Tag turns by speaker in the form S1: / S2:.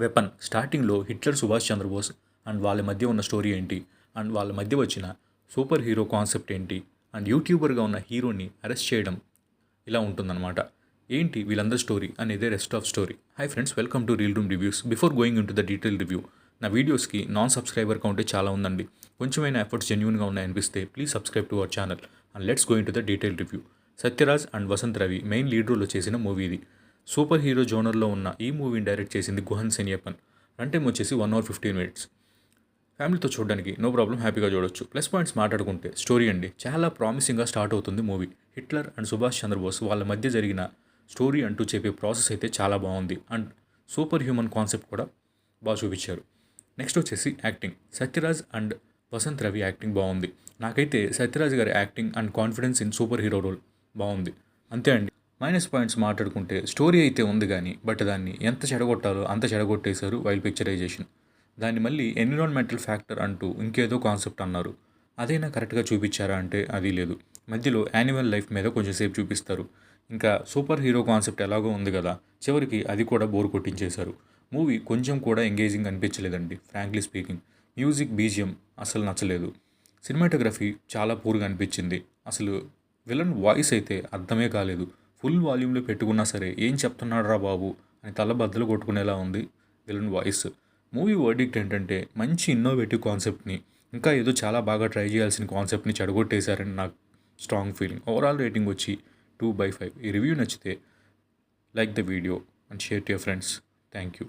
S1: Weapon స్టార్టింగ్లో Hitler, Subhash Chandrabose and వాళ్ళ మధ్య ఉన్న స్టోరీ ఏంటి, అండ్ వాళ్ళ మధ్య వచ్చిన సూపర్ హీరో కాన్సెప్ట్ ఏంటి, అండ్ యూట్యూబర్గా ఉన్న హీరోని అరెస్ట్ చేయడం ఇలా ఉంటుందన్నమాట. ఏంటి వీళ్ళందరి స్టోరీ అనేదే rest of story. Hi friends, welcome to reel room reviews. Before going in to the detail review, నా వీడియోస్కి నాన్ సబ్స్క్రైబర్ కౌంటే చాలా ఉందండి. కొంచెమైనా ఎఫర్ట్స్ జెన్యూన్గా ఉన్నాయనిపిస్తే please subscribe to our channel and let's go into the detail review. Sathyaraj and Vasanth Ravi main lead రోల్లో చేసిన movie ఇది. సూపర్ హీరో జోనర్లో ఉన్న ఈ మూవీని డైరెక్ట్ చేసింది గుహన్ సెనియప్పన్. రన్ టైం వచ్చేసి 1 hour 15 minutes. ఫ్యామిలీతో చూడడానికి నో ప్రాబ్లం, హ్యాపీగా చూడొచ్చు. ప్లస్ పాయింట్స్ మాట్లాడుకుంటే స్టోరీ అండి, చాలా ప్రామిసింగ్గా స్టార్ట్ అవుతుంది movie. Hitler and Subhash Chandrabose వాళ్ళ మధ్య జరిగిన స్టోరీ అంటూ చెప్పే ప్రాసెస్ అయితే చాలా బాగుంది. అండ్ సూపర్ హ్యూమన్ కాన్సెప్ట్ కూడా బాగా చూపించారు. నెక్స్ట్ వచ్చేసి acting. Sathyaraj and Vasanth Ravi acting బాగుంది. నాకైతే సత్యరాజ్ గారి acting and confidence in super hero role బాగుంది. అంతే అండి. మైనస్ పాయింట్స్ మాట్లాడుకుంటే స్టోరీ అయితే ఉంది కానీ బట్ దాన్ని ఎంత చెడగొట్టాలో అంత చెడగొట్టేశారు వైల్ పిక్చరైజేషన్. దాన్ని మళ్ళీ ఎన్విరాన్మెంటల్ ఫ్యాక్టర్ అంటూ ఇంకేదో కాన్సెప్ట్ అన్నారు. అదైనా కరెక్ట్గా చూపించారా అంటే అది లేదు. మధ్యలో యానిమల్ లైఫ్ మీద కొంచెం సేపు చూపిస్తారు. ఇంకా సూపర్ హీరో కాన్సెప్ట్ ఎలాగో ఉంది కదా, చివరికి అది కూడా బోర్ కొట్టించేశారు. మూవీ కొంచెం కూడా ఎంగేజింగ్ అనిపించలేదండి ఫ్రాంక్లీ స్పీకింగ్. మ్యూజిక్, బీజిఎం అసలు నచ్చలేదు. సినిమాటోగ్రఫీ చాలా పూర్గా అనిపించింది. అసలు విలన్ వాయిస్ అయితే అర్థమే కాలేదు. ఫుల్ వాల్యూమ్లో పెట్టుకున్నా సరే ఏం చెప్తున్నాడు రా బాబు అని తల బద్దలు కొట్టుకునేలా ఉంది విలన్ వాయిస్. మూవీ వర్డిక్ట్ ఏంటంటే మంచి ఇన్నోవేటివ్ కాన్సెప్ట్ని, ఇంకా ఏదో చాలా బాగా ట్రై చేయాల్సిన కాన్సెప్ట్ని చెడగొట్టేశారని నాకు స్ట్రాంగ్ ఫీలింగ్. ఓవరాల్ రేటింగ్ వచ్చి 2/5. ఈ రివ్యూ నచ్చితే like the video and share to your friends. Thank you.